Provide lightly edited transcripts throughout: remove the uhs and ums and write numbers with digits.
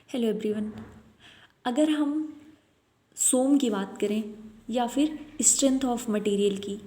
Hello everyone. अगर हम सोम की बात करें या फिर स्ट्रेंथ ऑफ मटेरियल की,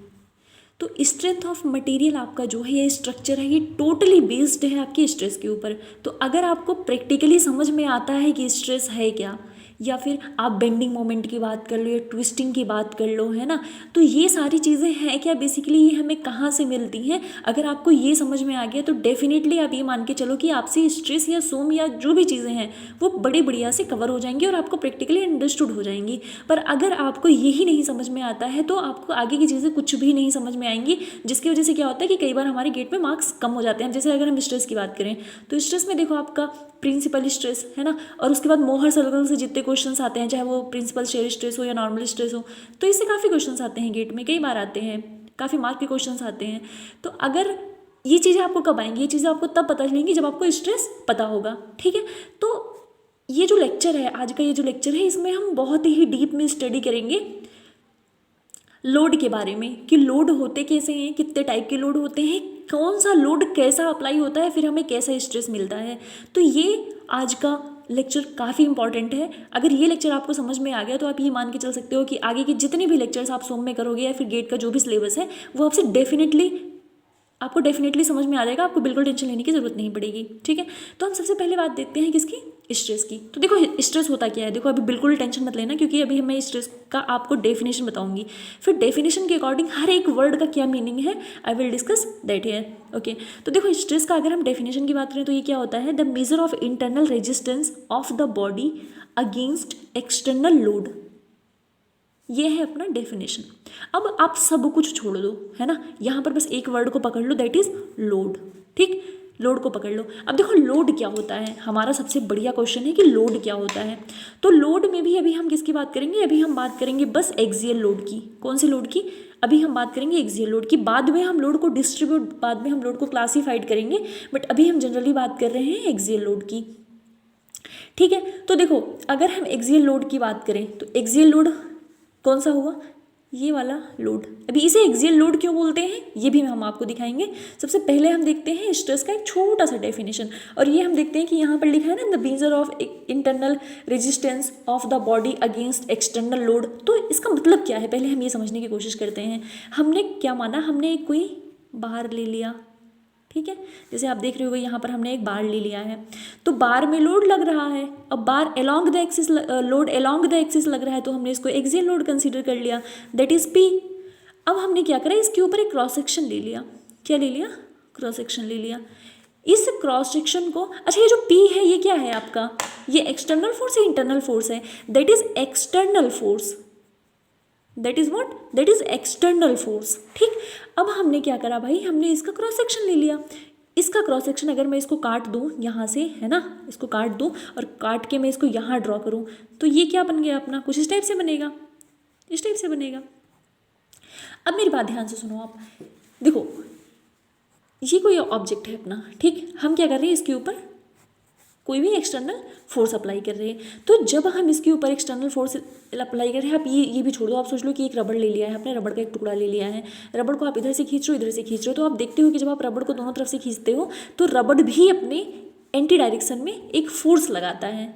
तो स्ट्रेंथ ऑफ मटेरियल आपका जो है ये स्ट्रक्चर है, ये टोटली बेस्ड है आपके स्ट्रेस के ऊपर। तो अगर आपको प्रैक्टिकली समझ में आता है कि स्ट्रेस है क्या, या फिर आप बेंडिंग मोमेंट की बात कर लो या ट्विस्टिंग की बात कर लो, है ना, तो ये सारी चीज़ें हैं क्या, बेसिकली ये हमें कहाँ से मिलती हैं। अगर आपको ये समझ में आ गया तो डेफिनेटली आप ये मान के चलो कि आपसे स्ट्रेस या सोम या जो भी चीज़ें हैं वो बड़ी बढ़िया से कवर हो जाएंगी और आपको प्रैक्टिकली अंडरस्टूड हो जाएंगी। पर अगर आपको यही नहीं समझ में आता है तो आपको आगे की चीज़ें कुछ भी नहीं समझ में आएंगी, जिसकी वजह से क्या होता है कि कई बार हमारे गेट में मार्क्स कम हो जाते हैं। जैसे अगर हम स्ट्रेस की बात करें तो स्ट्रेस में देखो आपका प्रिंसिपल स्ट्रेस है ना, और उसके बाद मोहर सर्कल से जितने क्वेश्चंस आते हैं, चाहे वो प्रिंसिपल शेयर स्ट्रेस हो या नॉर्मल स्ट्रेस हो, तो इससे काफ़ी क्वेश्चंस आते हैं गेट में, कई बार आते हैं, काफ़ी मार्क के क्वेश्चंस आते हैं। तो अगर ये चीज़ें आपको कब आएंगी, ये चीज़ें आपको तब पता चलेंगी जब आपको स्ट्रेस पता होगा, ठीक है। तो ये जो लेक्चर है, आज का ये जो लेक्चर है, इसमें हम बहुत ही डीप में स्टडी करेंगे लोड के बारे में, कि लोड होते कैसे हैं, कितने टाइप के लोड होते हैं, कौन सा लोड कैसा अप्लाई होता है, फिर हमें कैसा स्ट्रेस मिलता है। तो ये आज का लेक्चर काफ़ी इंपॉर्टेंट है। अगर ये लेक्चर आपको समझ में आ गया तो आप ये मान के चल सकते हो कि आगे के जितने भी लेक्चर्स आप सोम में करोगे या फिर गेट का जो भी सिलेबस है वो आपको डेफिनेटली समझ में आ जाएगा, आपको बिल्कुल टेंशन लेने की ज़रूरत नहीं पड़ेगी, ठीक है। तो हम सबसे पहले बात देखते हैं किसकी, स्ट्रेस की। तो देखो स्ट्रेस होता क्या है, देखो अभी बिल्कुल टेंशन मत लेना, क्योंकि अभी मैं स्ट्रेस का आपको डेफिनेशन बताऊंगी, फिर डेफिनेशन के अकॉर्डिंग हर एक वर्ड का क्या मीनिंग है I will discuss that here, okay. तो देखो स्ट्रेस का अगर हम डेफिनेशन की बात करें तो ये क्या होता है, the measure of internal resistance of the body against external load, ये है अपना डेफिनेशन। अब आप सब कुछ छोड़ दो, है ना, यहाँ पर बस एक वर्ड को पकड़ लो, दैट इज लोड, ठीक। लोड को पकड़ लो। अब देखो लोड क्या होता है, हमारा सबसे बढ़िया क्वेश्चन है कि लोड क्या होता है। तो लोड में भी अभी हम किसकी बात करेंगे, अभी हम बात करेंगे बस एक्सियल लोड की। कौन से लोड की, अभी हम बात करेंगे एक्सियल लोड की। बाद में हम लोड को बाद में हम लोड को क्लासीफाइड करेंगे, बट अभी हम जनरली बात कर रहे हैं एक्सियल लोड की, ठीक है। तो देखो अगर हम एक्सियल लोड की बात करें तो एक्सियल लोड कौन सा हुआ, ये वाला लोड। अभी इसे एक्सियल लोड क्यों बोलते हैं ये भी हम आपको दिखाएंगे। सबसे पहले हम देखते हैं स्ट्रेस का एक छोटा सा डेफिनेशन, और ये हम देखते हैं कि यहाँ पर लिखा है ना, the measure of internal resistance of the body against external load. तो इसका मतलब क्या है, पहले हम ये समझने की कोशिश करते हैं। हमने क्या माना, हमने कोई बार ले लिया, ठीक है। जैसे आप देख रहे हो यहाँ पर हमने एक बार ले लिया है, तो बार में लोड लग रहा है। अब bar along the axis, load along the axis लग रहा है, तो हमने इसको एक्सियल लोड कंसीडर कर लिया, दैट इज पी। अब हमने क्या करा, इसके ऊपर एक क्रॉस सेक्शन ले लिया। क्या ले लिया, क्रॉस सेक्शन ले लिया। इस क्रॉस सेक्शन को, अच्छा ये जो पी है ये क्या है आपका, ये एक्सटर्नल फोर्स है इंटरनल फोर्स है, that is external force, that is what, that is external force, ठीक। अब हमने क्या करा भाई, हमने इसका क्रॉस सेक्शन ले लिया। इसका क्रॉस सेक्शन अगर मैं इसको काट दूँ यहाँ से, है ना, इसको काट दूँ और काट के मैं इसको यहाँ ड्रॉ करूँ, तो ये क्या बन गया अपना, कुछ इस टाइप से बनेगा, इस टाइप से बनेगा। अब मेरी बात ध्यान से सुनो आप, देखो ये कोई ऑब्जेक्ट है अपना, ठीक। हम क्या कर रहे हैं, इसके ऊपर कोई भी एक्सटर्नल फोर्स अप्लाई कर रहे हैं। तो जब हम इसके ऊपर एक्सटर्नल फोर्स अप्लाई कर रहे हैं, आप ये भी छोड़ दो, आप सोच लो कि एक रबड़ ले लिया है आपने, रबड़ का एक टुकड़ा ले लिया है, रबड़ को आप इधर से खींच रहे हो, इधर से खींच रहे हो, तो आप देखते हो कि जब आप रबड़ को दोनों तरफ से खींचते हो तो रबड़ भी अपने एंटी डायरेक्शन में एक फोर्स लगाता है।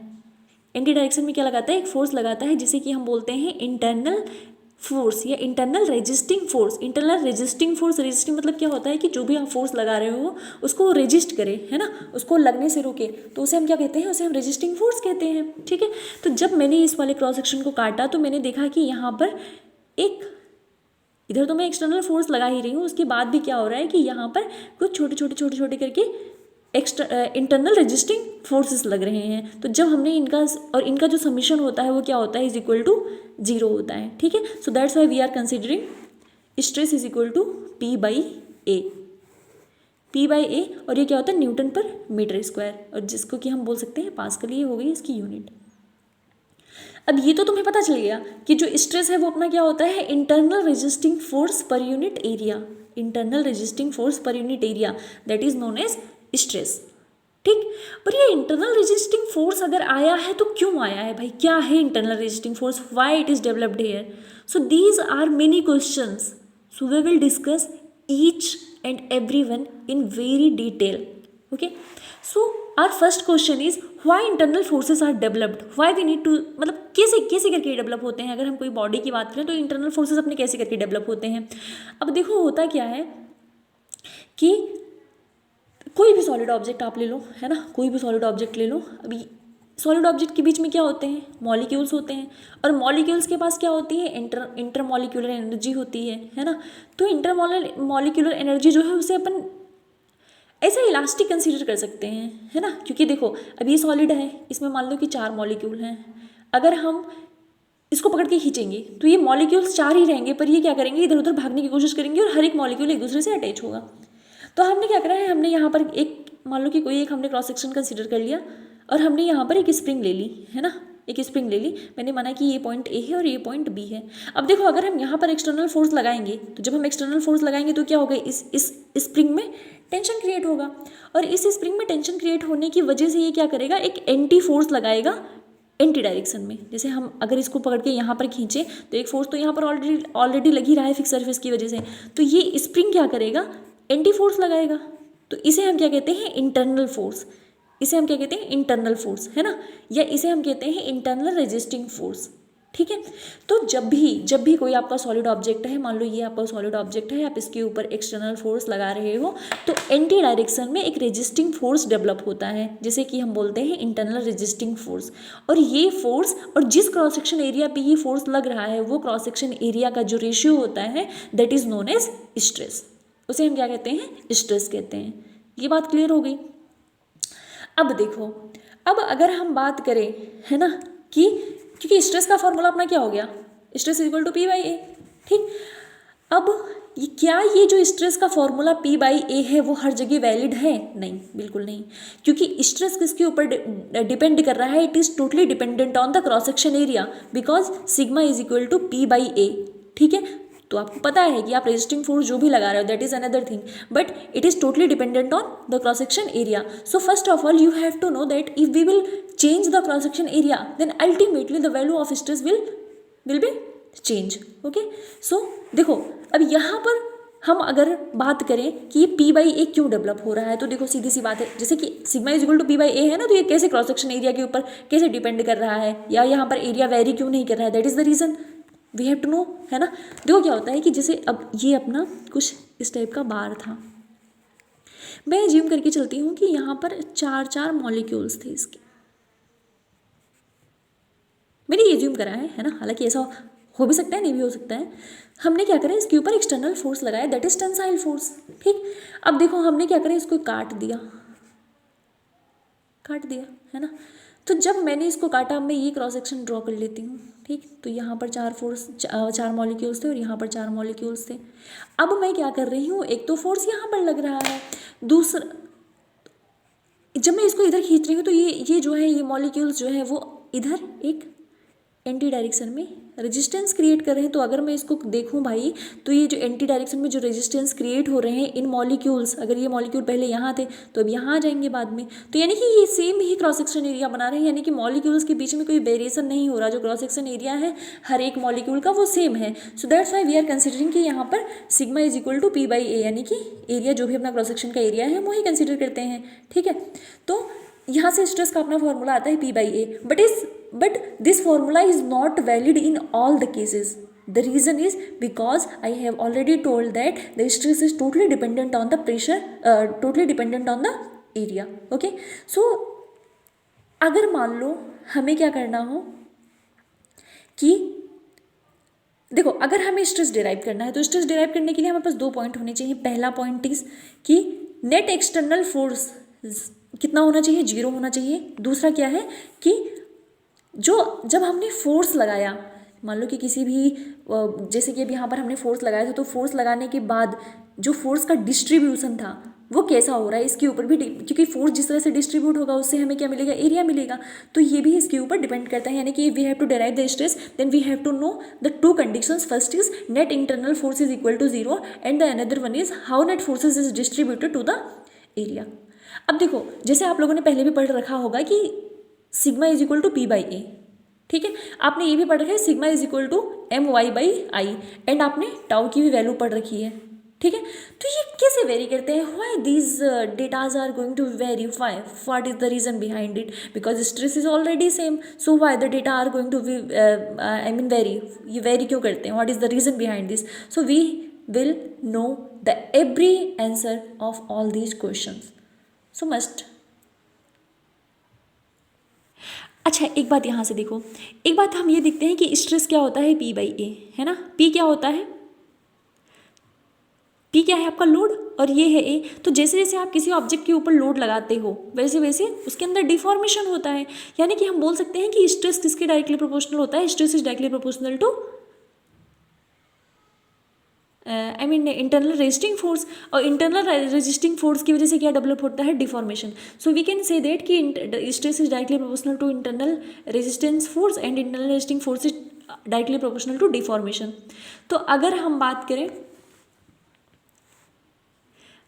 एंटी डायरेक्शन में क्या लगाता है, एक फोर्स लगाता है, जिसे कि हम बोलते हैं इंटरनल फोर्स या internal resisting force. Internal resisting force, resisting मतलब क्या होता है कि जो भी आप फोर्स लगा रहे हो उसको वो रेजिस्ट करे, है ना, उसको लगने से रोके, तो उसे हम क्या कहते हैं, उसे हम रेजिस्टिंग फोर्स कहते हैं, ठीक है। तो जब मैंने इस वाले क्रॉस सेक्शन को काटा तो मैंने देखा कि यहाँ पर एक, इधर तो मैं एक्सटर्नल फोर्स लगा ही रही हूँ, उसके बाद भी क्या हो रहा है कि यहाँ पर कुछ छोटे छोटे करके इंटरनल रेजिस्टिंग फोर्सेस लग रहे हैं। तो जब हमने इनका जो समीशन होता है वो क्या होता है, इज इक्वल टू 0 होता है, ठीक है। So that's why we are considering stress is equal to P by A, और ये क्या होता है, न्यूटन पर मीटर स्क्वायर, और जिसको कि हम बोल सकते हैं पास्कल, ये हो गई इसकी यूनिट। अब ये तो तुम्हें पता चल गया कि जो स्ट्रेस है वो अपना क्या होता है, internal resisting force per unit area, internal resisting force per unit area, that is known as stress, ठीक। पर ये इंटरनल रेजिस्टिंग फोर्स अगर आया है तो क्यों आया है भाई, क्या है internal resisting force, why it is developed here. So these are many questions, so we will discuss each and every one in very detail, okay. So our first question is why internal forces are developed, why we need to, मतलब कैसे कैसे करके develop होते हैं। अगर हम कोई body की बात करें तो इंटरनल फोर्सेस अपने कैसे करके डेवलप होते हैं। अब देखो होता क्या है कि कोई भी सॉलिड ऑब्जेक्ट आप ले लो, है ना, कोई भी सॉलिड ऑब्जेक्ट ले लो। अभी सॉलिड ऑब्जेक्ट के बीच में क्या होते हैं, मॉलिक्यूल्स होते हैं, और मॉलिक्यूल्स के पास क्या होती है, इंटर मॉलिक्यूलर एनर्जी होती है ना। तो इंटर मॉलिक्यूलर एनर्जी जो है उसे अपन ऐसा इलास्टिक कंसीडर कर सकते हैं, है ना, क्योंकि देखो अब ये सॉलिड है, इसमें मान लो कि 4 मॉलिक्यूल हैं। अगर हम इसको पकड़ के खींचेंगे तो ये मॉलिक्यूल्स 4 ही रहेंगे, पर ये क्या करेंगे, इधर उधर भागने की कोशिश करेंगे और हर एक मॉलिक्यूल एक दूसरे से अटैच होगा। तो हमने क्या करा है, हमने यहाँ पर एक मान लो कि कोई एक हमने क्रॉस सेक्शन कंसीडर कर लिया और हमने यहाँ पर एक स्प्रिंग ले ली, है ना, एक स्प्रिंग ले ली। मैंने माना कि ये पॉइंट ए है और ये पॉइंट बी है। अब देखो अगर हम यहाँ पर एक्सटर्नल फोर्स लगाएंगे, तो जब हम एक्सटर्नल फोर्स लगाएंगे तो क्या होगा, इस स्प्रिंग में टेंशन क्रिएट होगा, और इस स्प्रिंग में टेंशन क्रिएट होने की वजह से ये क्या करेगा, एक एंटी फोर्स लगाएगा एंटी डायरेक्शन में। जैसे हम अगर इसको पकड़ के यहाँ पर खींचे तो एक फोर्स तो यहाँ पर ऑलरेडी लग ही रहा है फिक्स सरफेस की वजह से, तो ये स्प्रिंग क्या करेगा, एंटी फोर्स लगाएगा। तो इसे हम क्या कहते हैं, इंटरनल फोर्स। इसे हम क्या कहते हैं, इंटरनल फोर्स, है ना, या इसे हम कहते हैं इंटरनल रेजिस्टिंग फोर्स। ठीक है। तो जब भी कोई आपका सॉलिड ऑब्जेक्ट है, मान लो ये आपका सॉलिड ऑब्जेक्ट है, आप इसके ऊपर एक्सटर्नल फोर्स लगा रहे हो, तो एंटी डायरेक्शन में एक रेजिस्टिंग फोर्स डेवलप होता है, जैसे कि हम बोलते हैं इंटरनल रेजिस्टिंग फोर्स। और ये फोर्स, और जिस क्रॉस सेक्शन एरिया पे ये फोर्स लग रहा है, वो क्रॉस सेक्शन एरिया का जो रेशियो होता है that is known as stress. उसे हम क्या कहते हैं, स्ट्रेस कहते हैं। ये बात क्लियर हो गई। अब देखो, अब अगर हम बात करें, है ना, कि क्योंकि स्ट्रेस का फॉर्मूला अपना क्या हो गया, स्ट्रेस इक्वल टू P/A। ठीक। अब ये जो स्ट्रेस का फॉर्मूला P/A है वो हर जगह वैलिड है? नहीं, बिल्कुल नहीं, क्योंकि स्ट्रेस किसके ऊपर डिपेंड कर रहा है, it is totally dependent on the cross section area, because sigma is equal to P/A। ठीक है। तो आपको पता है कि आप रेजिस्टिंग फोर्स जो भी लगा रहे हो that is another thing, but it is totally dependent on the cross section area. So first of all you have to know that if we will change the cross section area, then ultimately the value of stress will be change. Okay, so देखो अब यहाँ पर हम अगर बात करें कि ये P/A क्यों डेवलप हो रहा है, तो देखो सीधी सी बात है, जैसे कि sigma is equal to P/A है ना, तो ये कैसे क्रॉस सेक्शन एरिया के ऊपर कैसे डिपेंड कर रहा है, या यहाँ पर एरिया वेरी क्यों नहीं कर रहा है, that is the reason we have to know, है ना। देखो क्या होता है कि जैसे अब ये अपना कुछ इस टाइप का बार था, मैं एज्यूम करके चलती हूँ कि यहाँ पर 4 मॉलिक्यूल्स थे इसके, मैंने एज्यूम करा है ना, हालांकि ऐसा हो भी सकता है, नहीं भी हो सकता है। हमने क्या करा, इसके ऊपर एक्सटर्नल फोर्स लगाया दैट इज टेंसाइल फोर्स। ठीक। अब देखो हमने क्या करा, इसको काट दिया, है ना। तो जब मैंने इसको काटा, मैं ये क्रॉस सेक्शन ड्रॉ कर लेती हूँ। ठीक। तो यहाँ पर 4 मॉलिक्यूल्स थे और यहाँ पर 4 मॉलिक्यूल्स थे। अब मैं क्या कर रही हूँ, एक तो फोर्स यहाँ पर लग रहा है, दूसरा जब मैं इसको इधर खींच रही हूँ तो ये जो है, ये मॉलिक्यूल्स जो है वो इधर एक एंटी डायरेक्शन में रेजिस्टेंस क्रिएट कर रहे हैं। तो अगर मैं इसको देखूं भाई, तो ये जो एंटी डायरेक्शन में जो रेजिस्टेंस क्रिएट हो रहे हैं इन मॉलिक्यूल्स, अगर ये मॉलिक्यूल पहले यहाँ थे तो अब यहाँ आ जाएंगे बाद में, तो यानी कि ये सेम ही क्रॉस सेक्शन एरिया बना रहे हैं, यानी कि मॉलिक्यूल्स के बीच में कोई वेरिएशन नहीं हो रहा, जो क्रॉस सेक्शन एरिया है हर एक मॉलिक्यूल का वो सेम है। So that's why we are considering कि यहाँ पर sigma is equal to P/A, यानी कि एरिया जो भी अपना क्रॉस सेक्शन का एरिया है हम वही कंसिडर करते हैं। ठीक है। तो यहाँ से स्ट्रेस का अपना फॉर्मूला आता है P/A, but this formula is not valid in all the cases. The reason is because I have already told that the stress is totally dependent on the pressure, totally dependent on the area. Okay, so अगर मान लो हमें क्या करना हो कि देखो, अगर हमें स्ट्रेस डिराइव करना है तो स्ट्रेस डिराइव करने के लिए हमारे पास 2 पॉइंट होने चाहिए। पहला पॉइंट इज कि नेट एक्सटर्नल फोर्स कितना होना चाहिए, 0 होना चाहिए। दूसरा क्या है कि जब हमने फोर्स लगाया, मान लो कि किसी भी जैसे कि अब यहाँ पर हमने फोर्स लगाया था, तो फोर्स लगाने के बाद जो फोर्स का डिस्ट्रीब्यूशन था वो कैसा हो रहा है, इसके ऊपर भी, क्योंकि फोर्स जिस तरह से डिस्ट्रीब्यूट होगा उससे हमें क्या मिलेगा, एरिया मिलेगा, तो ये भी इसके ऊपर डिपेंड करता है। यानी कि we have to derive the stress, then we have to know the 2 conditions. First is net internal force is equal to 0 and the another one is how net forces is distributed to the area. अब देखो, जैसे आप लोगों ने पहले भी पढ़ रखा होगा कि sigma is equal to P/A, ठीक है। आपने ये भी पढ़ रखा है sigma is equal to My/I, and आपने टाउ की भी वैल्यू पढ़ रखी है, ठीक है। तो ये कैसे वेरी करते हैं, why these datas are going to vary, why, what is the reason behind it, because stress is already same, so why the data are going to be I mean vary, ये vary क्यों करते हैं, what is the reason behind this, so we will know the every answer of all these questions, so must. अच्छा एक बात यहाँ से देखो, एक बात हम ये देखते हैं कि स्ट्रेस क्या होता है, P/A है ना, P क्या होता है, P क्या है आपका लोड और ये है A। तो जैसे जैसे आप किसी ऑब्जेक्ट के ऊपर लोड लगाते हो वैसे वैसे उसके अंदर डिफॉर्मेशन होता है, यानी कि हम बोल सकते हैं कि स्ट्रेस किसके डायरेक्टली प्रोपोर्शनल होता है, stress is directly proportional to I mean internal resisting force, और इंटरनल रेजिस्टिंग फोर्स की वजह से क्या डेवलप होता है, deformation. So we can say that कि stress is directly proportional to internal resistance force and internal resisting force is directly proportional to deformation. तो अगर हम बात करें,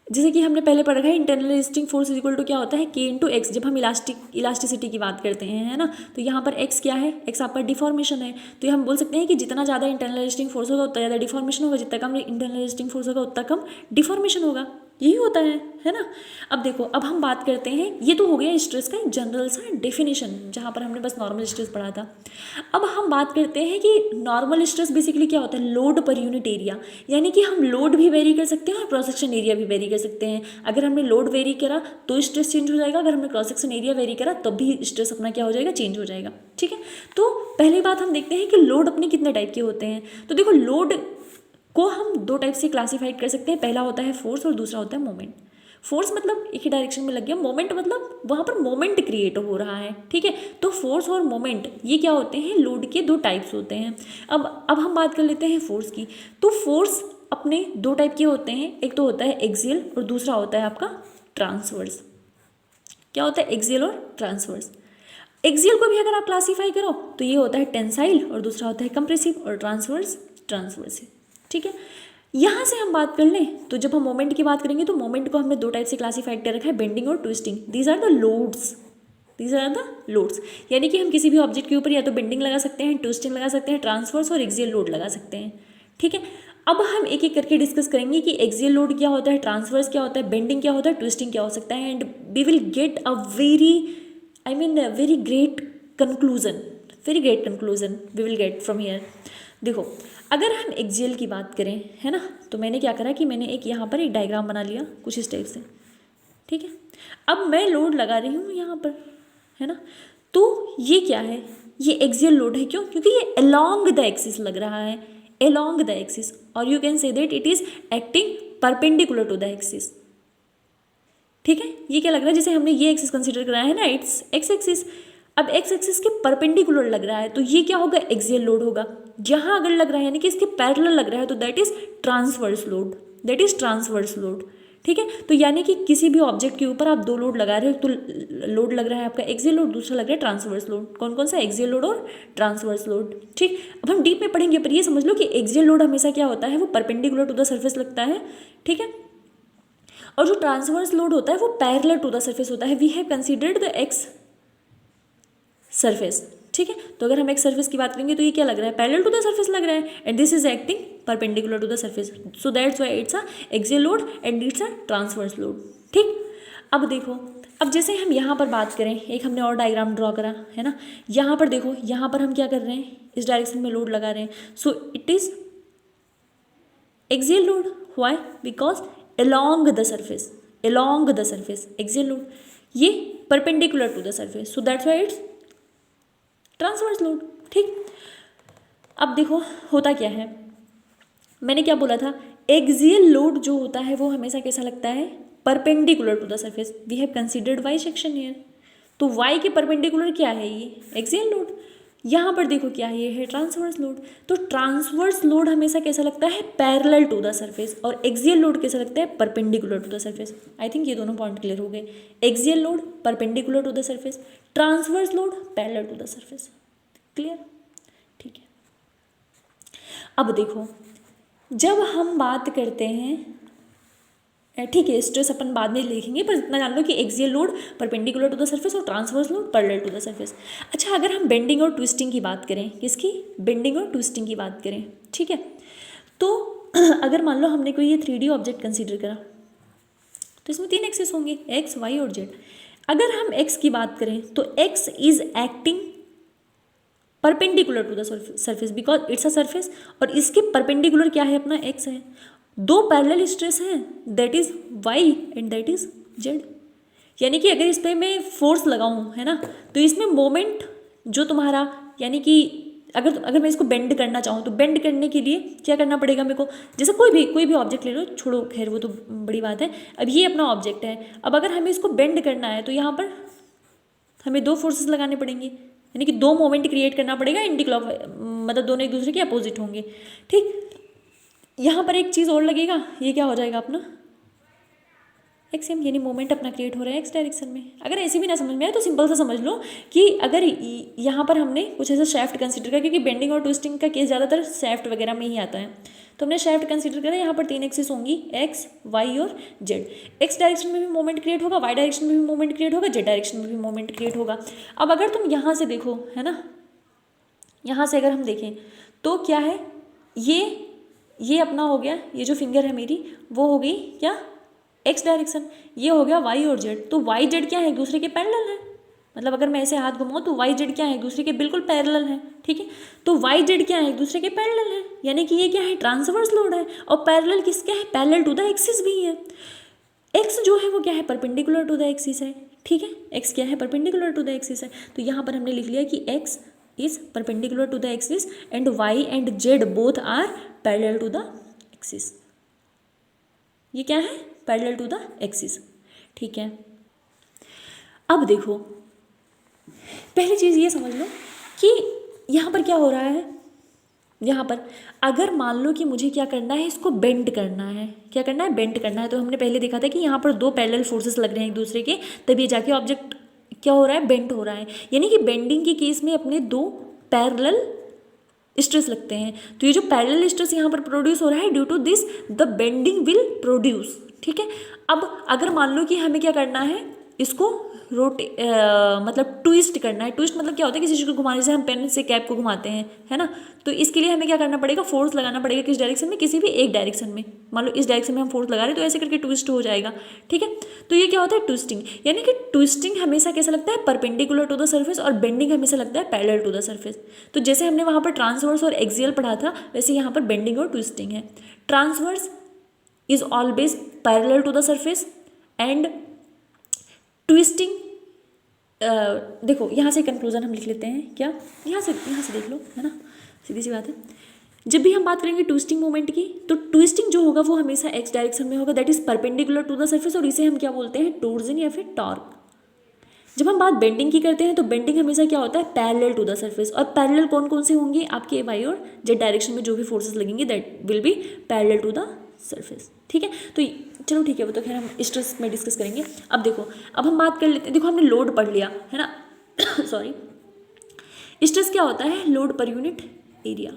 जैसे कि हमने पहले पढ़ा है internal resisting force is equal to क्या होता है, K इंटू एक्स, जब हम इलास्टिसिटी की बात करते हैं, है ना, तो यहाँ पर x क्या है, x आपका डिफॉर्मेशन है। तो ये हम बोल सकते हैं कि जितना ज़्यादा इंटरनल रेजिस्टिंग फोर्स होगा उतना ज़्यादा डिफॉर्मेशन होगा, जितना कम इंटरनल रेजिस्टिंग फोर्स होगा उतना कम डिफॉर्मेशन होगा, यही होता है ना। अब देखो, अब हम बात करते हैं, ये तो हो गया स्ट्रेस का जनरल सा डेफिनेशन जहाँ पर हमने बस नॉर्मल स्ट्रेस पढ़ा था। अब हम बात करते हैं कि नॉर्मल स्ट्रेस बेसिकली क्या होता है, लोड पर यूनिट एरिया, यानी कि हम लोड भी वेरी कर सकते हैं और क्रॉस सेक्शन एरिया भी वेरी कर सकते हैं। अगर हमने लोड वेरी करा तो स्ट्रेस चेंज हो जाएगा, अगर हमने क्रॉस सेक्शन एरिया वेरी करा तब भी स्ट्रेस अपना क्या हो जाएगा, चेंज हो जाएगा। ठीक है, तो पहली बात हम देखते हैं कि लोड अपने कितने टाइप के होते हैं। तो देखो, लोड को हम दो टाइप से क्लासीफाइड कर सकते हैं, पहला होता है फोर्स और दूसरा होता है मोमेंट। फोर्स मतलब एक ही डायरेक्शन में लग गया, मोमेंट मतलब वहाँ पर मोमेंट क्रिएट हो रहा है। ठीक है, तो फोर्स और मोमेंट ये क्या होते हैं, लोड के दो टाइप्स होते हैं। अब हम बात कर लेते हैं फोर्स की। तो फोर्स अपने दो टाइप के होते हैं, एक तो होता है एक्सियल और दूसरा होता है आपका ट्रांसवर्स। क्या होता है, एक्सियल और ट्रांसवर्स। एक्सियल को भी अगर आप क्लासीफाई करो तो ये होता है टेंसाइल और दूसरा होता है कंप्रेसिव, और ट्रांसवर्स। ठीक है, यहाँ से हम बात कर लें तो जब हम मोमेंट की बात करेंगे तो मोमेंट को हमने दो टाइप से क्लासीफाइड कर रखा है, बेंडिंग और twisting. These are the loads, यानी कि हम किसी भी ऑब्जेक्ट के ऊपर या तो बेंडिंग लगा सकते हैं, ट्विस्टिंग लगा सकते हैं, ट्रांसवर्स और एक्सियल लोड लगा सकते हैं। ठीक है, अब हम एक एक करके डिस्कस करेंगे कि एक्सियल लोड क्या होता है, ट्रांसवर्स क्या होता है, बेंडिंग क्या होता है, ट्विस्टिंग क्या हो सकता है, and we will get a very great conclusion we will get from here. देखो, अगर हम एक्सियल की बात करें, है ना, तो मैंने क्या करा कि मैंने एक यहाँ पर एक डायग्राम बना लिया कुछ इस टाइप से। ठीक है, अब मैं लोड लगा रही हूँ यहाँ पर, है ना, तो ये क्या है, ये एक्सियल लोड है। क्यों, क्योंकि ये अलोंग द एक्सिस लग रहा है, अलोंग द एक्सिस, और you can say that it is acting perpendicular to the axis. ठीक है, ये क्या लग रहा है, जैसे हमने ये एक्सिस कंसिडर कराया है ना, इट्स एक्स एक्सिस। अब एक्स एक्सिस के परपेंडिकुलर लग रहा है तो ये क्या होगा, एक्सियल लोड होगा। यहाँ अगर लग रहा है यानी कि इसके पैरेलल लग रहा है तो दैट इज ट्रांसवर्स लोड। ठीक है, तो यानी कि किसी भी ऑब्जेक्ट के ऊपर आप दो लोड लगा रहे हो, तो लोड लग रहा है आपका एक्सियल लोड, दूसरा लग रहा है ट्रांसवर्स लोड। कौन कौन सा, एक्सियल लोड और ट्रांसवर्स लोड। ठीक, अब हम डीप में पढ़ेंगे, पर ये समझ लो कि एक्सियल लोड हमेशा क्या होता है, वो परपेंडिकुलर टू द सर्फेस लगता है। ठीक है, और जो ट्रांसवर्स लोड होता है वो पैरेलल टू द सर्फेस होता है। We have considered the X surface. ठीक है, तो अगर हम एक सरफेस की बात करेंगे तो ये क्या लग रहा है, पैरेलल टू द सरफेस लग रहा है, and this is acting perpendicular to the surface, so that's why it's a axial load and it's a transverse load. ठीक, अब देखो, अब जैसे हम यहाँ पर बात करें, एक हमने और डायग्राम ड्रॉ करा है ना, यहाँ पर देखो, यहाँ पर हम क्या कर रहे हैं, इस डायरेक्शन में लोड लगा रहे हैं, so it is axial load. Why, because along the surface axial load, ये perpendicular to the surface, so that's why it's transverse load. ठीक, अब देखो होता क्या है, मैंने क्या बोला था, एक्सियल लोड जो होता है वो हमेशा कैसा लगता है, perpendicular to the surface. We have considered Y section here, तो वाई के परपेंडिकुलर क्या है, ये एक्सियल लोड। यहाँ पर देखो क्या है, ये है ट्रांसवर्स लोड। तो ट्रांसवर्स लोड हमेशा कैसा लगता है, पैरेलल टू द सरफेस, और एक्सियल लोड कैसा लगता है, perpendicular to the surface. I think ये दोनों पॉइंट क्लियर हो गए, axial load perpendicular to the surface, transverse load parallel to the surface. Clear, ठीक है। अब देखो, जब हम बात करते हैं, ठीक है, स्ट्रेस अपन बाद में लिखेंगे, पर इतना जान लो कि axial load perpendicular to the surface और transverse load parallel to the surface. अच्छा, अगर हम बेंडिंग और ट्विस्टिंग की बात करें, किसकी, बेंडिंग और ट्विस्टिंग की बात करें, ठीक है, तो अगर मान लो हमने कोई ये 3D ऑब्जेक्ट कंसीडर करा तो इसमें 3 एक्सेस होंगे, एक्स वाई और जेड। अगर हम एक्स की बात करें तो X is acting perpendicular to the surface because it's a surface, और इसके परपेंडिकुलर क्या है, अपना एक्स है। दो पैरेलल स्ट्रेस हैं, that is Y and that is Z. यानी कि अगर इस पर मैं फोर्स लगाऊं, है ना, तो इसमें मोमेंट जो तुम्हारा, यानी कि अगर मैं इसको बेंड करना चाहूँ तो बेंड करने के लिए क्या करना पड़ेगा मेरे को, जैसे कोई भी ऑब्जेक्ट ले लो, छोड़ो खैर वो तो बड़ी बात है। अब ये अपना ऑब्जेक्ट है, अब अगर हमें इसको बेंड करना है तो यहाँ पर हमें दो फोर्सेस लगाने पड़ेंगे, यानी कि दो मोमेंट क्रिएट करना पड़ेगा एंटी क्लॉक, मतलब दोनों एक दूसरे के अपोजिट होंगे। ठीक, यहाँ पर एक चीज़ और लगेगा, ये क्या हो जाएगा अपना एक्स एम, यानी मोमेंट अपना क्रिएट हो रहा है एक्स डायरेक्शन में। अगर ऐसे भी ना समझ में आए तो सिंपल सा समझ लो कि अगर यहाँ पर हमने कुछ ऐसा शेफ्ट कंसीडर किया, क्योंकि बेंडिंग और ट्विस्टिंग का केस ज़्यादातर शेफ्ट वगैरह में ही आता है, तो हमने शेफ्ट कंसीडर करा। यहाँ पर 3 एक्सिस होंगी, एक्स वाई और जेड। एक्स डायरेक्शन में भी मोमेंट क्रिएट होगा, वाई डायरेक्शन में भी मोमेंट क्रिएट होगा, जेड डायरेक्शन में भी मोमेंट क्रिएट होगा। अब अगर तुम यहाँ से देखो, है ना, यहाँ से अगर हम देखें तो क्या है, ये अपना हो गया, ये जो फिंगर है मेरी वो हो गई क्या, एक्स डायरेक्शन, ये हो गया वाई और जेड। तो वाई जेड क्या है, एक दूसरे के पैरेलल है, मतलब अगर मैं ऐसे हाथ घुमाऊँ तो वाई जेड क्या है, एक दूसरे के बिल्कुल पैरेलल है। ठीक है, तो वाई जेड क्या है, एक दूसरे के पैरेलल है, यानी कि ये क्या है, ट्रांसवर्स लोड है, और पैरेलल किसके है, पैरेलल टू द एक्सिस भी है। एक्स जो है वो क्या है, परपेंडिकुलर टू द एक्सिस है। ठीक है, एक्स क्या है, परपेंडिकुलर टू द एक्सिस है। तो यहाँ पर हमने लिख लिया कि x is perpendicular to the axis and y and z both are parallel to the axis. ये क्या है, पैरेलल टू द एक्सिस। ठीक है, अब देखो, पहली चीज़ ये समझ लो कि यहाँ पर क्या हो रहा है, यहाँ पर अगर मान लो कि मुझे क्या करना है, इसको बेंड करना है, क्या करना है, बेंड करना है। तो हमने पहले देखा था कि यहाँ पर दो पैरेलल फोर्सेस लग रहे हैं एक दूसरे के, तभी जाके ऑब्जेक्ट क्या हो रहा है, बेंड हो रहा है। यानी कि बेंडिंग के केस में अपने दो पैरेलल स्ट्रेस लगते हैं, तो ये जो पैरेलल स्ट्रेस यहाँ पर प्रोड्यूस हो रहा है, due to this the bending will produce. ठीक है, अब अगर मान लो कि हमें क्या करना है, इसको मतलब ट्विस्ट करना है। ट्विस्ट मतलब क्या होता है, किसी चीज़ को घुमाने से, हम पेन से कैप को घुमाते हैं, है ना, तो इसके लिए हमें क्या करना पड़ेगा, फोर्स लगाना पड़ेगा किस डायरेक्शन में, किसी भी एक डायरेक्शन में। मान लो इस डायरेक्शन में हम फोर्स लगा रहे हैं, तो ऐसे करके ट्विस्ट हो जाएगा। ठीक है, तो ये क्या होता है, ट्विस्टिंग। यानी कि ट्विस्टिंग हमेशा कैसा लगता है, परपेंडिकुलर टू द सर्फेस, और बेंडिंग हमेशा लगता है पैरेलल टू द सर्फेस। तो जैसे हमने वहाँ पर ट्रांसवर्स और एक्सियल पढ़ा था, वैसे यहाँ पर बेंडिंग और ट्विस्टिंग है। Transverse is always parallel to the surface and twisting, देखो यहाँ से कंक्लूजन हम लिख लेते हैं, क्या, यहाँ से देख लो, है ना, सीधी सी बात है। जब भी हम बात करेंगे ट्विस्टिंग मोमेंट की, तो ट्विस्टिंग जो होगा वो हमेशा एक्स डायरेक्शन में होगा, that is perpendicular to the surface, और इसे हम क्या बोलते हैं, टोर्जन या फिर टॉर्क। जब हम बात बेंडिंग की करते हैं तो बेंडिंग हमेशा क्या होता है, पैरेलल टू द सरफेस, और पैरेलल कौन कौन से होंगे, आपके वाई और जेड डायरेक्शन में जो भी फोर्सेस लगेंगे that will be parallel to the surface. ठीक है, तो चलो ठीक है, वो तो खैर हम स्ट्रेस में डिस्कस करेंगे। अब देखो, अब हम बात कर लेते हैं, देखो हमने लोड पढ़ लिया है ना सॉरी, स्ट्रेस क्या होता है, लोड पर unit area,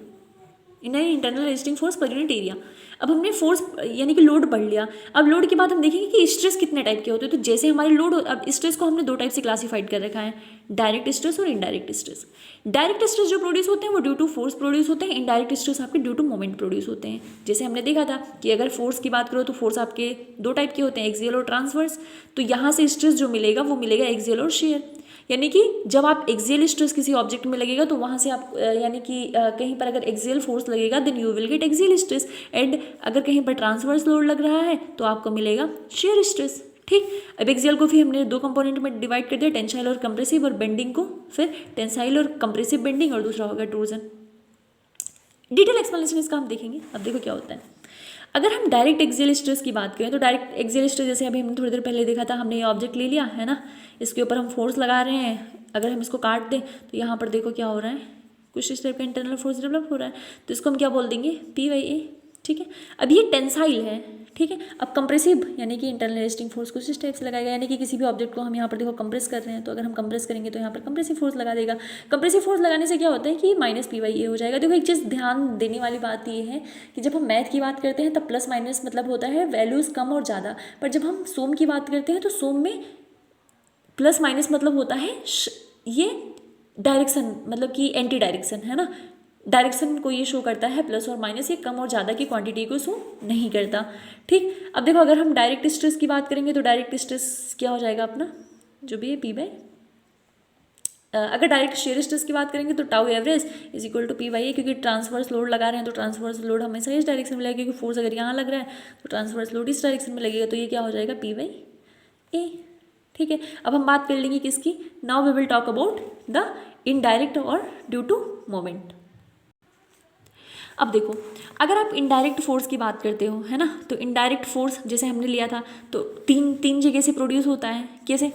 internal resisting force per unit area. अब हमने फोर्स यानी कि लोड पढ़ लिया। अब लोड के बाद हम देखेंगे कि स्ट्रेस कितने टाइप के होते हैं। तो जैसे हमारे लोड, अब स्ट्रेस को हमने दो टाइप से क्लासिफाइड कर रखा है, डायरेक्ट स्ट्रेस और इनडायरेक्ट स्ट्रेस। डायरेक्ट स्ट्रेस जो प्रोड्यूस होते हैं वो ड्यू टू फोर्स प्रोड्यूस होते हैं, इनडायरेक्ट स्ट्रेस आपके ड्यू टू मोमेंट प्रोड्यूस होते हैं। जैसे हमने देखा था कि अगर फोर्स की बात करो तो फोर्स आपके दो टाइप के होते हैं, एक्सियल और ट्रांसवर्स। तो यहाँ से स्ट्रेस जो मिलेगा वो मिलेगा एक्सियल और शेयर। यानी कि जब आप एक्सियल स्ट्रेस किसी ऑब्जेक्ट में लगेगा तो वहाँ से आप यानी कि कहीं पर अगर एक्सियल फोर्स लगेगा then you will get axial stress, and अगर कहीं पर ट्रांसवर्स लोड लग रहा है तो आपको मिलेगा शेयर स्ट्रेस। ठीक, अब एक्सियल को फिर हमने दो कंपोनेंट में डिवाइड कर दिया, टेंसाइल और कंप्रेसिव, और बेंडिंग को फिर टेंसाइल और कंप्रेसिव बेंडिंग, और दूसरा होगा टोर्जन। डिटेल एक्सप्लेनेशन इसका हम देखेंगे। अब देखो क्या होता है, अगर हम डायरेक्ट एक्सियल स्ट्रेस की बात करें तो डायरेक्ट एक्सियल स्ट्रेस जैसे अभी हमने थोड़ी देर पहले देखा था, हमने ये ऑब्जेक्ट ले लिया है ना, इसके ऊपर हम फोर्स लगा रहे हैं। अगर हम इसको काट दें तो यहाँ पर देखो क्या हो रहा है, कुछ इस टाइप का इंटरनल फोर्स डेवलप हो रहा है, तो इसको हम क्या बोल देंगे, P/A। ठीक है, अब ये टेंसाइल है। ठीक है, अब कंप्रेसिव यानी कि इंटरनल रेजिस्टिंग फोर्स कुछ इस टाइप से लगाएगा, यानी कि किसी भी ऑब्जेक्ट को हम यहाँ पर देखो कंप्रेस कर रहे हैं, तो अगर हम कंप्रेस करेंगे तो यहाँ पर कंप्रेसिव फोर्स लगा देगा। कंप्रेसिव फोर्स लगाने से क्या होता है कि -P/A हो जाएगा। देखो एक चीज़ ध्यान देने वाली बात ये है कि जब हम मैथ की बात करते हैं तब प्लस माइनस मतलब होता है वैल्यूज़ कम और ज़्यादा, पर जब हम सोम की बात करते हैं तो सोम में प्लस माइनस मतलब होता है ये डायरेक्शन, मतलब कि एंटी डायरेक्शन, है ना, डायरेक्शन को ये शो करता है प्लस और माइनस, ये कम और ज़्यादा की क्वांटिटी को शो नहीं करता। ठीक, अब देखो अगर हम डायरेक्ट स्ट्रेस की बात करेंगे तो डायरेक्ट स्ट्रेस क्या हो जाएगा अपना, जो भी है पी बाई, अगर डायरेक्ट शेयर स्ट्रेस की बात करेंगे तो tau average is equal to P by A, क्योंकि ट्रांसवर्स लोड लगा रहे हैं तो ट्रांसवर्स लोड हमेशा इस डायरेक्शन में लगेगा, क्योंकि फोर्स अगर यहाँ लग रहा है तो ट्रांसवर्स लोड इस डायरेक्शन में लगेगा, तो ये क्या हो जाएगा पी बाई ए। ठीक है, अब हम बात कर लेंगे किसकी, now we will talk about the indirect और ड्यू टू मोमेंट। अब देखो अगर आप इनडायरेक्ट फोर्स की बात करते हो, है ना, तो इनडायरेक्ट फोर्स जैसे हमने लिया था तो तीन जगह से प्रोड्यूस होता है। कैसे,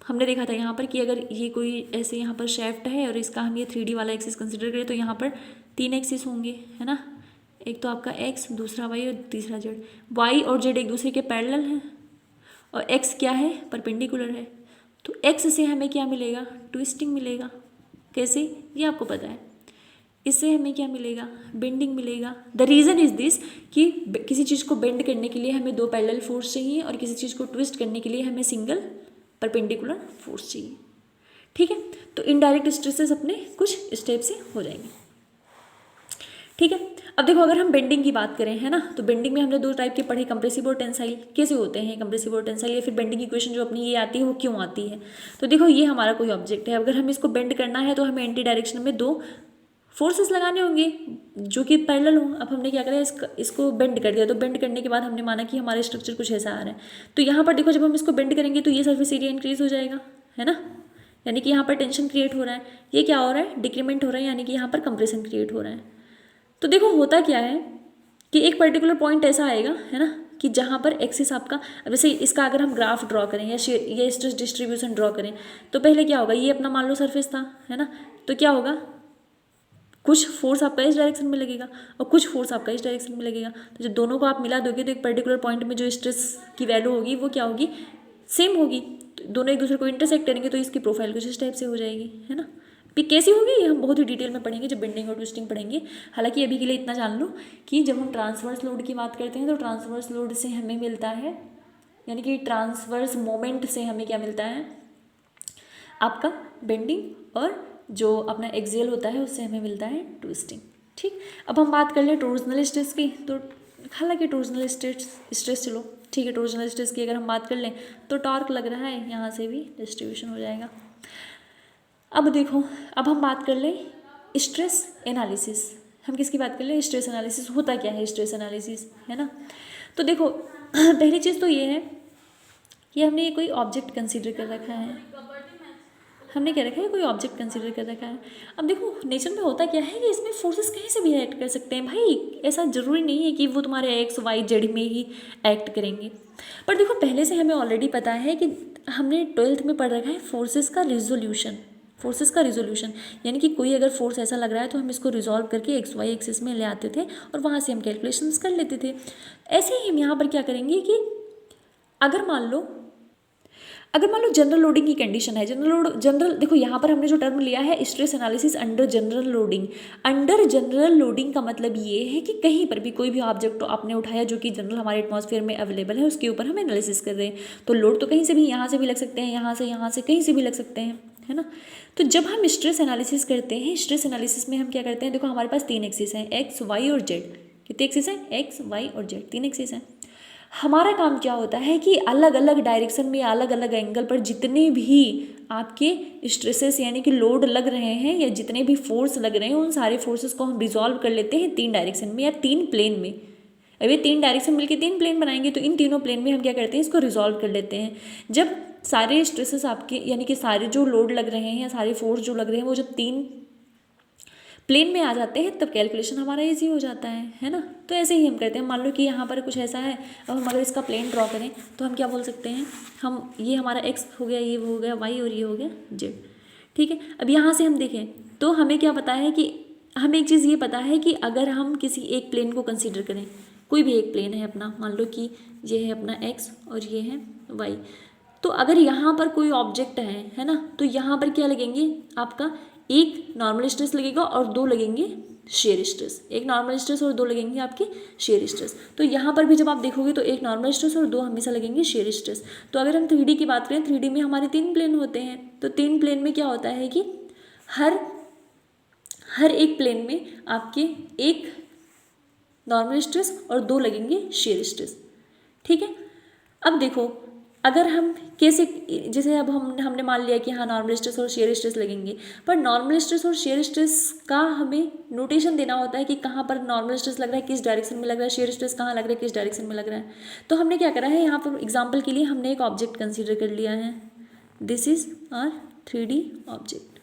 हमने देखा था यहाँ पर कि अगर ये कोई ऐसे यहाँ पर शेफ्ट है और इसका हम ये 3D वाला एक्सिस कंसिडर करें तो यहाँ पर 3 एक्सिस होंगे, है ना, एक तो आपका x, दूसरा y और तीसरा z। y और z एक दूसरे के पैरेलल हैं और x क्या है, परपेंडिकुलर है, तो x से हमें क्या मिलेगा, ट्विस्टिंग मिलेगा। कैसे, ये आपको पता है। इससे हमें क्या मिलेगा, बेंडिंग मिलेगा। द रीज़न इज दिस कि किसी चीज़ को बेंड करने के लिए हमें 2 पैरेलल फोर्स चाहिए और किसी चीज़ को ट्विस्ट करने के लिए हमें सिंगल परपेंडिकुलर फोर्स चाहिए। ठीक है, तो इनडायरेक्ट स्ट्रेसेस अपने कुछ स्टेप से हो जाएंगे। ठीक है, अब देखो अगर हम बेंडिंग की बात करें, है ना, तो बेंडिंग में हमने 2 टाइप के पढ़े, कंप्रेसिव और टेंसाइल। कैसे होते हैं कंप्रेसिव और टेंसाइल, या फिर बेंडिंग इक्वेशन जो अपनी ये आती है वो क्यों आती है। तो देखो ये हमारा कोई ऑब्जेक्ट है, अगर हम इसको बेंड करना है तो हमें एंटी डायरेक्शन में 2 फोर्सेस लगाने होंगे जो कि पैरेलल हो। अब हमने क्या करा, इसको बेंड कर दिया, तो बेंड करने के बाद हमने माना कि हमारा स्ट्रक्चर कुछ ऐसा आ रहा है। तो यहाँ पर देखो जब हम इसको बेंड करेंगे तो ये सर्फेस एरिया इंक्रीज हो जाएगा, है ना, यानी कि यहाँ पर टेंशन क्रिएट हो रहा है। ये क्या हो रहा है, डिक्रीमेंट हो रहा है, यानी कि यहाँ पर कंप्रेशन क्रिएट हो रहा है। तो देखो होता क्या है कि एक पर्टिकुलर पॉइंट ऐसा आएगा, है ना, कि जहाँ पर एक्सिस आपका, वैसे इसका अगर हम ग्राफ ड्रॉ करें या स्ट्रेस डिस्ट्रीब्यूशन ड्रॉ करें तो पहले क्या होगा, ये अपना मान लो सरफेस था, है ना, तो क्या होगा, कुछ फोर्स आपका इस डायरेक्शन में लगेगा और कुछ फोर्स आपका इस डायरेक्शन में लगेगा। तो जब दोनों को आप मिला दोगे तो एक पर्टिकुलर पॉइंट में जो स्ट्रेस की वैल्यू होगी वो क्या होगी, सेम होगी। तो दोनों एक दूसरे को इंटरसेक्ट करेंगे तो इसकी प्रोफाइल कुछ इस टाइप से हो जाएगी, है ना। भी कैसी होगी ये हम बहुत ही डिटेल में पढ़ेंगे जब बेंडिंग और ट्विस्टिंग पढ़ेंगे। हालांकि अभी के लिए इतना जान लो कि जब हम ट्रांसवर्स लोड की बात करते हैं तो ट्रांसवर्स लोड से हमें मिलता है, यानी कि ट्रांसवर्स मोमेंट से हमें क्या मिलता है, आपका बेंडिंग, और जो अपना एक्सियल होता है उससे हमें मिलता है ट्विस्टिंग। ठीक, अब हम बात कर लें टोर्जनल स्ट्रेस की। तो हालांकि टोर्जनल स्ट्रेस चलो ठीक है, टोर्जनल स्ट्रेस की अगर हम बात कर लें तो टॉर्क लग रहा है, यहाँ से भी डिस्ट्रीब्यूशन हो जाएगा। अब देखो अब हम बात कर लें स्ट्रेस एनालिसिस। हम किसकी बात कर लें, स्ट्रेस एनालिसिस। होता क्या है स्ट्रेस एनालिसिस, है ना। तो देखो पहली चीज़ तो ये है कि हमने ये कोई ऑब्जेक्ट कंसीडर कर रखा है, हमने क्या रखा है, कोई ऑब्जेक्ट कंसीडर कर रखा है। अब देखो नेचर में होता क्या है कि इसमें फोर्सेस कहीं से भी एक्ट कर सकते हैं भाई, ऐसा ज़रूरी नहीं है कि वो तुम्हारे एक्स वाई जेड में ही एक्ट करेंगे। पर देखो पहले से हमें ऑलरेडी पता है कि हमने 12th में पढ़ रखा है फोर्सेस का रिजोल्यूशन। फोर्सेस का रिजोल्यूशन यानी कि कोई अगर फोर्स ऐसा लग रहा है तो हम इसको रिजॉल्व करके एक्स वाई एक्सिस में ले आते थे और वहाँ से हम कैलकुलेशंस कर लेते थे। ऐसे ही हम यहाँ पर क्या करेंगे कि अगर मान लो जनरल लोडिंग की कंडीशन है, जनरल देखो यहाँ पर हमने जो टर्म लिया है stress analysis under general loading. Under general loading का मतलब ये है कि कहीं पर भी कोई भी ऑब्जेक्ट आपने उठाया जो कि जनरल हमारे एटमॉस्फेयर में अवेलेबल है उसके ऊपर हम एनालिसिस कर रहे हैं, तो लोड तो कहीं से भी, यहाँ से भी लग सकते हैं, यहाँ से कहीं से भी लग सकते हैं, है ना। तो जब हम स्ट्रेस एनालिसिस करते हैं, स्ट्रेस एनालिसिस में हम क्या करते हैं, देखो हमारे पास 3 एक्सिस हैं, एक्स वाई और जेड। कितने एक्सिस हैं, एक्स वाई और जेड, 3 एक्सिस हैं। हमारा काम क्या होता है कि अलग अलग डायरेक्शन में अलग अलग एंगल पर जितने भी आपके स्ट्रेसेस यानी कि लोड लग रहे हैं या जितने भी फोर्स लग रहे हैं उन सारे फोर्सेस को हम रिजॉल्व कर लेते हैं 3 डायरेक्शन में या 3 प्लेन में। अब ये 3 डायरेक्शन मिलकर 3 प्लेन बनाएंगे तो इन तीनों प्लेन में हम क्या करते हैं, इसको रिजॉल्व कर लेते हैं। जब सारे स्ट्रेसेस आपके यानी कि सारे जो लोड लग रहे हैं या सारे फोर्स जो लग रहे हैं वो जब 3 प्लेन में आ जाते हैं तब कैलकुलेशन हमारा इजी हो जाता है ना। तो ऐसे ही हम करते हैं। मान लो कि यहाँ पर कुछ ऐसा है, अब हम अगर इसका प्लेन ड्रॉ करें तो हम क्या बोल सकते हैं, हम ये हमारा एक्स हो गया, ये हो गया वाई और ये हो गया जेड, ठीक है। अब यहाँ से हम देखें तो हमें क्या पता है कि हमें एक चीज़ ये पता है कि अगर हम किसी एक प्लेन को कंसिडर करें, कोई भी एक प्लेन है अपना, मान लो कि ये है अपना एक्स और ये है वाई, तो अगर यहाँ पर कोई ऑब्जेक्ट है ना, तो यहाँ पर क्या लगेंगे, आपका एक नॉर्मल स्ट्रेस लगेगा और 2 लगेंगे शेयर स्ट्रेस। एक नॉर्मल स्ट्रेस और 2 लगेंगे आपके शेयर स्ट्रेस। तो यहाँ पर भी जब आप देखोगे तो एक नॉर्मल स्ट्रेस और 2 हमेशा लगेंगे शेयर स्ट्रेस। तो अगर हम 3D की बात करें, 3D में हमारे 3 प्लेन होते हैं, तो 3 प्लेन में क्या होता है कि हर एक प्लेन में आपके एक नॉर्मल स्ट्रेस और 2 लगेंगे शेयर स्ट्रेस, ठीक है। अब देखो अगर हम कैसे, जैसे अब हमने मान लिया कि हाँ नॉर्मल स्ट्रेस और शेयर स्ट्रेस लगेंगे, पर नॉर्मल स्ट्रेस और शेयर स्ट्रेस का हमें नोटेशन देना होता है कि कहाँ पर नॉर्मल स्ट्रेस लग रहा है, किस डायरेक्शन में लग रहा है, शेयर स्ट्रेस कहाँ लग रहा है, किस डायरेक्शन में लग रहा है। तो हमने क्या करा है, यहाँ पर एग्जाम्पल के लिए हमने एक ऑब्जेक्ट कंसिडर कर लिया है। This is are 3D object,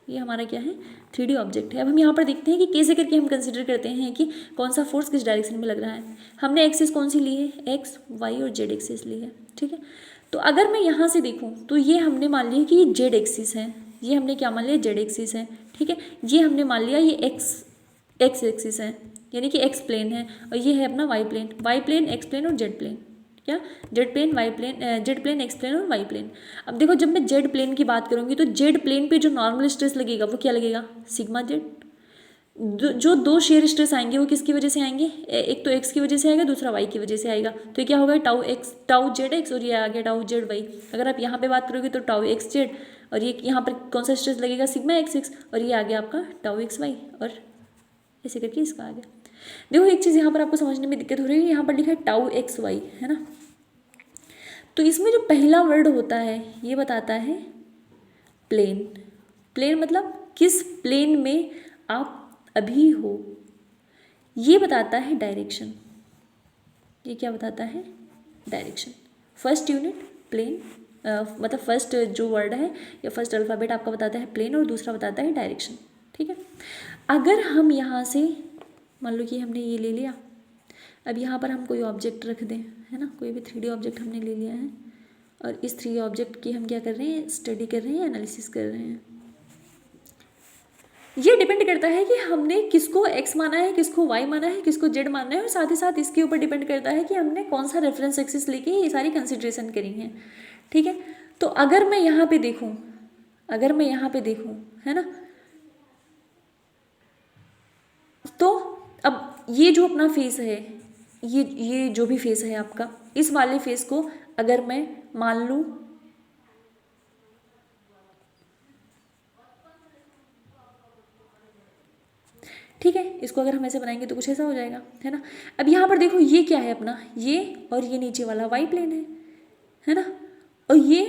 ये हमारा क्या है 3D ऑब्जेक्ट है। अब हम यहाँ पर देखते हैं कि कैसे करके हम कंसिडर करते हैं कि कौन सा फोर्स किस डायरेक्शन में लग रहा है। हमने एक्सिस कौन सी ली है, एक्स वाई और जेड एक्सिस ली है, ठीक है। तो अगर मैं यहाँ से देखूँ तो ये हमने मान लिया कि ये जेड एक्सिस है, ये हमने क्या मान लिया जेड एक्सिस है, ठीक है। ये हमने मान लिया ये एक्स एक्सिस है, यानी कि एक्स प्लेन है, और ये है अपना वाई प्लेन एक्स प्लेन और जेड प्लेन, क्या z plane y plane, z plane x plane और वाई प्लेन। अब देखो जब मैं जेड प्लेन की बात करूँगी तो जेड प्लेन पे जो नॉर्मल स्ट्रेस लगेगा वो क्या लगेगा, सिग्मा जेड। जो 2 शेयर स्ट्रेस आएंगे वो किसकी वजह से आएंगे, एक तो एक्स की वजह से आएगा, दूसरा वाई की वजह से आएगा। तो ये क्या होगा, टाउ जेड एक्स और ये आ गया टाउ जेड वाई। अगर आप यहाँ पे बात करोगे तो टाउ एक्स जेड, और ये यहाँ पर कौन सा स्ट्रेस लगेगा, सिग्मा एक्स एक्स, और ये आ गया आपका टाउ एक्स वाई, और ऐसे करके इसका आ गया। देखो एक चीज़ यहाँ पर आपको समझने में दिक्कत हो रही है, यहाँ पर लिखा है टाउ एक्स वाई, है ना। तो इसमें जो पहला वर्ड होता है ये बताता है प्लेन। प्लेन मतलब किस प्लेन में आप अभी हो, ये बताता है डायरेक्शन। ये क्या बताता है, डायरेक्शन। फर्स्ट यूनिट प्लेन, मतलब फर्स्ट जो वर्ड है या फर्स्ट अल्फ़ाबेट आपका बताता है प्लेन, और दूसरा बताता है डायरेक्शन, ठीक है। अगर हम यहाँ से मान लो कि हमने ये ले लिया, अब यहाँ पर हम कोई ऑब्जेक्ट रख दें, है ना, कोई भी 3D ऑब्जेक्ट हमने ले लिया है, और इस 3D ऑब्जेक्ट की हम क्या कर रहे हैं, स्टडी कर रहे हैं, एनालिसिस कर रहे हैं। ये डिपेंड करता है कि हमने किसको x माना है, किसको y माना है, किसको z माना है, और साथ ही साथ इसके ऊपर डिपेंड करता है कि हमने कौन सा रेफरेंस एक्सिस लेके ये सारी कंसिडरेशन करी है, ठीक है। तो अगर मैं यहाँ पे देखूँ, है ना, तो अब ये जो अपना फेस है, ये जो भी फेस है आपका, इस वाले फेस को अगर मैं मान लूँ ठीक है, इसको अगर हम ऐसे बनाएंगे तो कुछ ऐसा हो जाएगा, है ना। अब यहाँ पर देखो ये क्या है अपना, ये और ये नीचे वाला वाई प्लेन है ना, और ये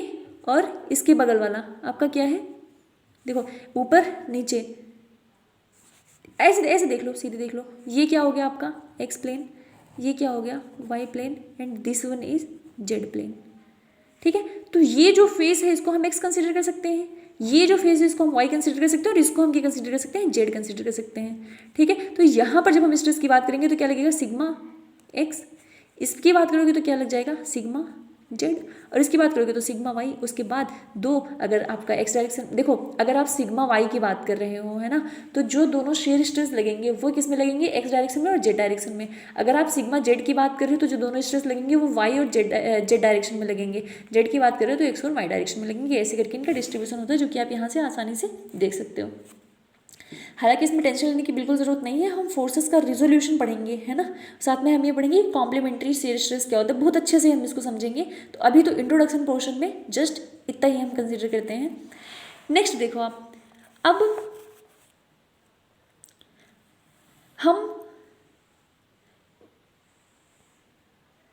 और इसके बगल वाला आपका क्या है, देखो ऊपर नीचे, ऐसे ऐसे देख लो, सीधे देख लो, ये क्या हो गया आपका एक्स प्लेन, ये क्या हो गया y plane, and this one is z plane, ठीक है। तो ये जो फेस है इसको हम एक्स कंसिडर कर सकते हैं, ये जो फेस है इसको हम वाई कंसिडर कर सकते हैं, और इसको हम क्या कंसिडर कर सकते हैं, जेड कंसिडर कर सकते हैं, ठीक है। तो यहाँ पर जब हम स्ट्रेस की बात करेंगे तो क्या लगेगा, सिग्मा एक्स, इसकी बात करोगे तो क्या लग जाएगा, सिग्मा जेड, और इसकी बात करोगे तो सिग्मा वाई। उसके बाद 2 अगर आपका एक्स डायरेक्शन, देखो अगर आप सिग्मा वाई की बात कर रहे हो, है ना, तो जो दोनों शेयर स्ट्रेस लगेंगे वो किस में लगेंगे, एक्स डायरेक्शन में और जेड डायरेक्शन में। अगर आप सिग्मा जेड की बात कर रहे हो तो जो दोनों स्ट्रेस लगेंगे वो वाई और जेड डायरेक्शन में लगेंगे। जेड की बात कर रहे हो तो एक्स और वाई डायरेक्शन में लगेंगे। ऐसे करके इनका डिस्ट्रीब्यूशन होता है, जो कि आप यहाँ से आसानी से देख सकते हो। हालांकि इसमें टेंशन लेने की बिल्कुल ज़रूरत नहीं है, हम फोर्सेस का रिजोल्यूशन पढ़ेंगे, है ना, साथ में हम ये पढ़ेंगे कॉम्प्लीमेंट्री शेयर स्ट्रेस क्या होता है, बहुत अच्छे से हम इसको समझेंगे। तो अभी तो इंट्रोडक्शन पोर्शन में जस्ट इतना ही हम कंसिडर करते हैं। नेक्स्ट देखो आप, अब हम